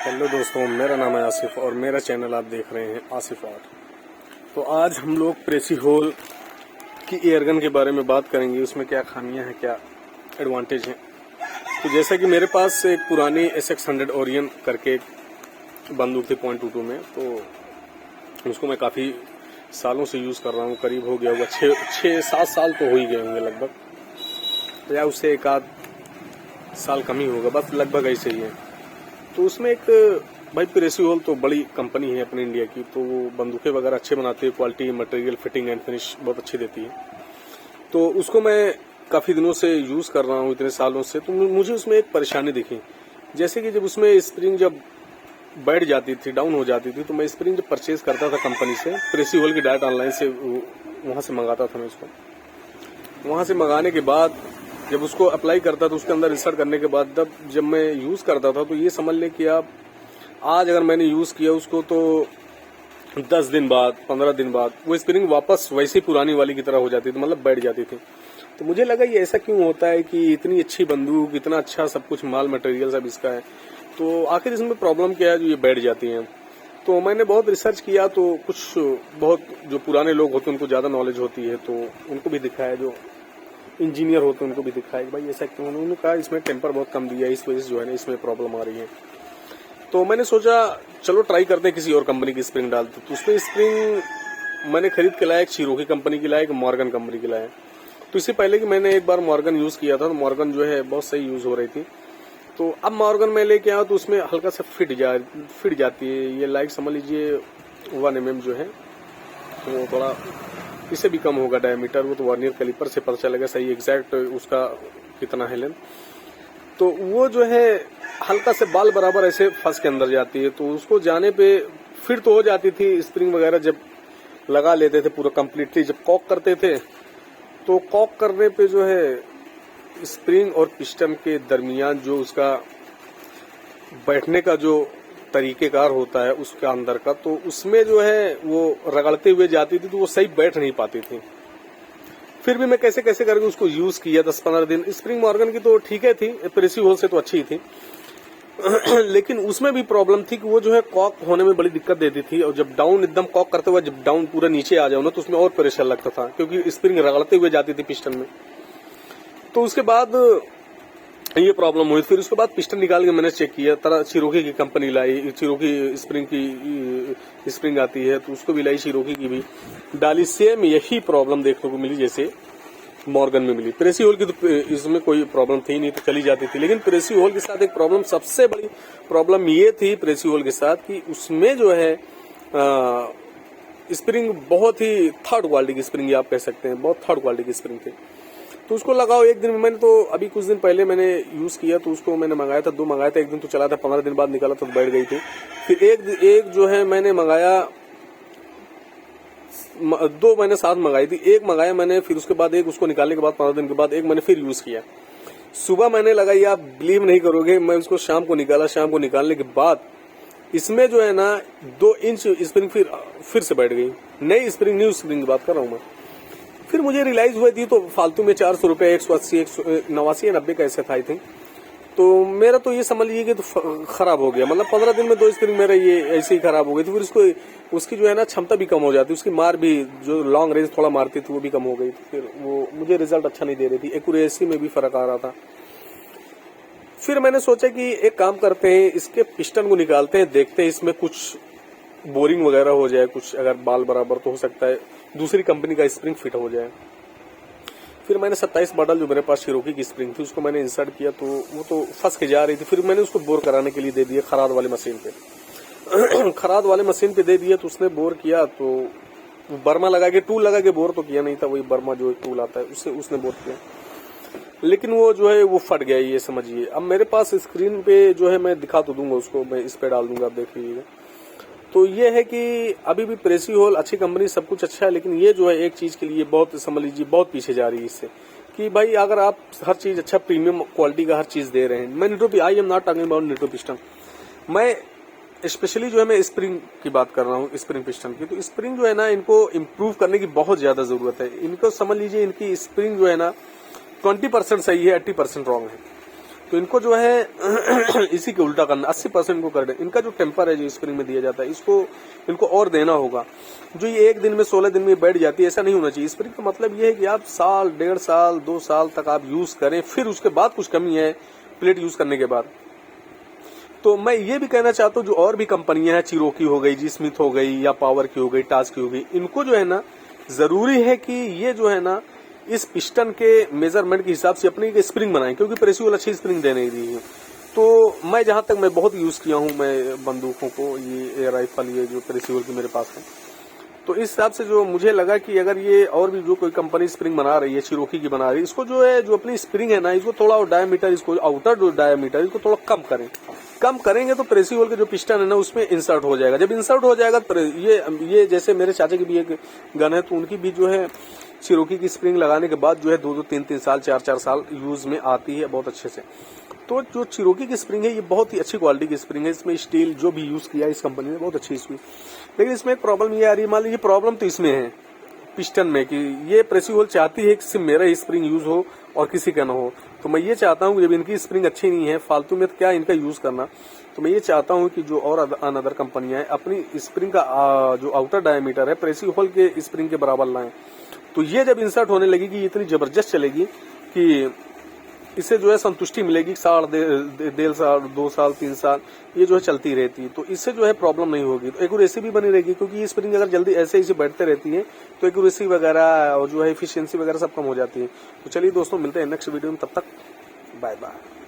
Hello दोस्तों, मेरा नाम है आसिफ और मेरा चैनल आप देख रहे हैं आसिफ आर्ट। तो आज हम लोग प्रेसी होल की एयरगन के बारे में बात करेंगे, उसमें क्या खामियां हैं, क्या एडवांटेज हैं। तो जैसा कि मेरे पास एक पुरानी SX100 ओरियन करके एक बंदूक थी .22 में, तो उसको मैं काफ़ी सालों से यूज़ कर रहा हूँ। करीब हो गया होगा 6-7 साल तो हो ही गए होंगे लगभग, तो या उससे एक आध साल कम ही होगा, बस लगभग ऐसे ही है। तो उसमें एक भाई प्रेसी होल तो बड़ी कंपनी है अपने इंडिया की, तो वो बंदूकें वगैरह अच्छे बनाती है, quality material fitting and finish बहुत अच्छी देती है। तो उसको मैं काफ़ी दिनों से यूज़ कर रहा हूँ, इतने सालों से। तो मुझे उसमें एक परेशानी दिखी, जैसे कि जब उसमें स्प्रिंग जब बैठ जाती थी, डाउन हो जाती थी, तो मैं स्प्रिंग जब परचेज करता था कंपनी से, प्रेसी होल की डायरेक्ट ऑनलाइन से वहाँ से मंगाता था मैं उसको। वहाँ से मंगाने के बाद जब उसको अप्लाई करता था, उसके अंदर इंसर्ट करने के बाद जब मैं यूज़ करता था, तो ये समझ लें कि आप आज अगर मैंने यूज़ किया उसको, तो 10 दिन बाद 15 दिन बाद वो स्प्रिंग वापस वैसी पुरानी वाली की तरह हो जाती थी, मतलब बैठ जाती थी। तो मुझे लगा ये ऐसा क्यों होता है कि इतनी अच्छी बंदूक, इतना अच्छा सब कुछ माल मटेरियल सब इसका है, तो आखिर इसमें प्रॉब्लम क्या है जो ये बैठ जाती हैं। तो मैंने बहुत रिसर्च किया, तो कुछ बहुत जो पुराने लोग होते हैं उनको ज़्यादा नॉलेज होती है, तो उनको भी दिखाया, जो इंजीनियर होते हैं उनको भी दिखाया कि भाई ऐसा क्यों। उन्होंने कहा इसमें टेम्पर बहुत कम दिया है, इस वजह से जो है ना इसमें प्रॉब्लम आ रही है। तो मैंने सोचा चलो ट्राई करते हैं किसी और कंपनी की स्प्रिंग डालते। तो उसमें स्प्रिंग मैंने खरीद के लाया, एक शिरोकी कंपनी की लाया, एक मॉर्गन कंपनी की लाया। तो इससे पहले कि मैंने एक बार मॉर्गन यूज़ किया था, तो मॉर्गन जो है बहुत सही यूज़ हो रही थी। तो अब मॉर्गन में लेके आया तो उसमें हल्का सा फिट जाती है, ये लाइक समझ लीजिए 1 mm जो है वो थोड़ा इससे भी कम होगा डायमीटर। वो तो वर्नियर कैलिपर से पता चलेगा सही एग्जैक्ट उसका कितना है लेंथ। तो वो जो है हल्का से बाल बराबर ऐसे फंस के अंदर जाती है, तो उसको जाने पे फिर तो हो जाती थी। स्प्रिंग वगैरह जब लगा लेते थे पूरा कंप्लीटली, जब कॉक करते थे, तो कॉक करने पे जो है स्प्रिंग और पिस्टन के दरमियान जो उसका बैठने का जो तरीकेकार होता है उसका अंदर का, तो उसमें जो है वो रगड़ते हुए जाती थी, तो वो सही बैठ नहीं पाती थी। फिर भी मैं कैसे कैसे करके उसको यूज किया 10-15 दिन। स्प्रिंग मॉर्गन की तो ठीक है थी, प्रेसी होल से तो अच्छी ही थी लेकिन उसमें भी प्रॉब्लम थी कि वो जो है कॉक होने में बड़ी दिक्कत देती थी, और जब डाउन एकदम कॉक करते हुए जब डाउन पूरा नीचे आ जाओ ना, तो उसमें और प्रेशर लगता था, क्योंकि स्प्रिंग रगड़ते हुए जाती थी पिस्टन में। तो उसके बाद ये प्रॉब्लम हुई। फिर उसके बाद पिस्टन निकाल के मैंने चेक किया, तरह शिरोकी की कंपनी लाई, शिरोकी स्प्रिंग की स्प्रिंग आती है, तो उसको भी लाई, शिरोकी की भी डाली, सेम यही प्रॉब्लम देखने को मिली जैसे मॉर्गन में मिली। प्रेसी होल की तो इसमें कोई प्रॉब्लम थी नहीं, तो चली जाती थी। लेकिन प्रेसी होल के साथ एक प्रॉब्लम, सबसे बड़ी प्रॉब्लम ये थी प्रेसी होल के साथ कि उसमें जो है स्प्रिंग बहुत ही थर्ड क्वालिटी की स्प्रिंग आप कह सकते हैं, बहुत थर्ड क्वालिटी की स्प्रिंग थी। तो उसको लगाओ एक दिन में, मैंने तो अभी कुछ दिन पहले मैंने यूज किया, तो उसको मैंने मंगाया था, 2 मंगाया था। एक दिन तो चला था, 15 दिन बाद निकाला तो बैठ गई थी। फिर एक जो है मैंने मंगाया, 2 मैंने साथ मंगाई थी, एक मंगाया मैंने, फिर उसके बाद एक उसको निकालने के बाद 15 दिन के बाद एक मैंने फिर यूज किया। सुबह मैंने लगाई, आप बिलीव नहीं करोगे, मैं उसको शाम को निकाला, शाम को निकालने के बाद इसमें जो है ना 2 इंच स्प्रिंग फिर से बैठ गई। नई स्प्रिंग, न्यू स्प्रिंग की बात कर रहा हूं मैं। फिर मुझे रियलाइज हुई थी, तो फालतू में 400 रुपए, 180, 189 या 90 का ऐसे था आई थिंक। तो मेरा तो ये समझ लीजिए कि तो खराब हो गया, मतलब 15 दिन में 2 स्प्रिंग मेरा ये ऐसे ही खराब हो गई थी। फिर उसकी जो है ना क्षमता भी कम हो जाती, उसकी मार भी जो लॉन्ग रेंज थोड़ा मारती थी वो भी कम हो गई थी। फिर वो मुझे रिजल्ट अच्छा नहीं दे रही थी, एक्यूरेसी में भी फर्क आ रहा था। फिर मैंने सोचा कि एक काम करते हैं, इसके पिस्टन को निकालते हैं, देखते हैं इसमें कुछ बोरिंग वगैरह हो जाए, कुछ अगर बाल बराबर, तो हो सकता है दूसरी कंपनी का स्प्रिंग फिट हो जाए। फिर मैंने 27 मॉडल जो मेरे पास शिरोकी की स्प्रिंग थी उसको मैंने इंसर्ट किया, तो वो तो फंस के जा रही थी। फिर मैंने उसको बोर कराने के लिए दे दिया खराद वाली मशीन पे खराद वाले मशीन पे दे दिया, तो उसने बोर किया, तो बर्मा लगा के, टूल लगा के बोर तो किया नहीं था, वही बर्मा जो टूल आता है उससे उसने बोर किया, लेकिन वो जो है वो फट गया, ये समझिए। अब मेरे पास स्क्रीन पे जो है मैं दिखा तो दूंगा उसको, मैं इस पे डाल दूंगा, आप देख लीजिएगा। तो ये है कि अभी भी प्रेसी होल अच्छी कंपनी, सब कुछ अच्छा है, लेकिन ये जो है एक चीज के लिए बहुत समझ लीजिए बहुत पीछे जा रही है इससे, कि भाई अगर आप हर चीज अच्छा प्रीमियम क्वालिटी का हर चीज दे रहे हैं। मैं निटो, I am not talking about निटो पिस्टन, मैं स्पेशली जो है मैं स्प्रिंग की बात कर रहा हूँ, स्प्रिंग पिस्टन की। तो स्प्रिंग जो है ना इनको इम्प्रूव करने की बहुत ज्यादा जरूरत है। इनको समझ लीजिए इनकी स्प्रिंग जो है ना 20% सही है, 80% रॉन्ग है। तो इनको जो है इसी के उल्टा करना, 80% को कर दे। इनका जो टेम्पर है जो स्प्रिंग में दिया जाता है, इसको इनको और देना होगा। जो ये 1 दिन में 16 दिन में बैठ जाती है, ऐसा नहीं होना चाहिए। स्प्रिंग का मतलब ये है कि आप साल, 1.5 साल, 2 साल तक आप यूज करें, फिर उसके बाद कुछ कमी है प्लेट यूज करने के बाद। तो मैं ये भी कहना चाहता हूँ, जो और भी कंपनियां हैं, चिरोकी हो गई, जी स्मिथ हो गई, या पावर की हो गई, टास्क की हो गई, इनको जो है ना जरूरी है कि ये जो है ना इस पिस्टन के मेजरमेंट के हिसाब से अपनी एक स्प्रिंग बनाएं, क्योंकि प्रेसियोल अच्छी स्प्रिंग दे नहीं रही है। तो मैं जहां तक मैं बहुत यूज किया हूं मैं बंदूकों को, ये एयर राइफल, ये जो प्रेसियोल की मेरे पास है, तो इस हिसाब से जो मुझे लगा कि अगर ये और भी जो कोई कंपनी स्प्रिंग बना रही है, चिरोकी की बना रही है, इसको जो है जो अपनी स्प्रिंग है ना, इसको थोड़ा डायमीटर, इसको आउटर जो डायमीटर, इसको थोड़ा कम करें। कम करेंगे तो प्रेसियोल के जो पिस्टन है ना उसमें इंसर्ट हो जाएगा। जब इंसर्ट हो जाएगा तो ये जैसे मेरे चाचा की भी एक गन है, तो उनकी भी जो है चिरोकी की स्प्रिंग लगाने के बाद जो है 2-2, 3-3 साल, 4-4 साल यूज में आती है बहुत अच्छे से। तो जो चिरोकी की स्प्रिंग है ये बहुत ही अच्छी क्वालिटी की स्प्रिंग है। इसमें स्टील जो भी यूज किया है इस कंपनी ने बहुत अच्छी इसकी, लेकिन इसमें एक प्रॉब्लम ये आ रही है, मान लीजिए प्रॉब्लम तो इसमें है पिस्टन में, कि ये प्रेसियोल चाहती है कि सिर्फ मेरा ही स्प्रिंग यूज हो और किसी का ना हो। तो मैं ये चाहता हूँ, जब इनकी स्प्रिंग अच्छी नहीं है, फालतू में तो क्या इनका यूज करना, तो मैं ये चाहता हूँ कि जो और अनदर कंपनियां हैं अपनी स्प्रिंग का जो आउटर डायमीटर है प्रेसियोल के स्प्रिंग के बराबर लाएं। तो ये जब इंसर्ट होने लगेगी ये इतनी जबरदस्त चलेगी कि इससे जो है संतुष्टि मिलेगी। 1.5 साल, 2 साल, 3 साल ये जो है चलती रहती है, तो इससे जो है प्रॉब्लम नहीं होगी। तो एक्यूरेसी भी बनी रहेगी, क्योंकि ये स्प्रिंग अगर जल्दी ऐसे ही बैठते रहती है तो एक्यूरेसी वगैरह और जो है एफिशिएंसी वगैरह सब कम हो जाती है। तो चलिए दोस्तों, मिलते हैं नेक्स्ट वीडियो में, तब तक बाय बाय।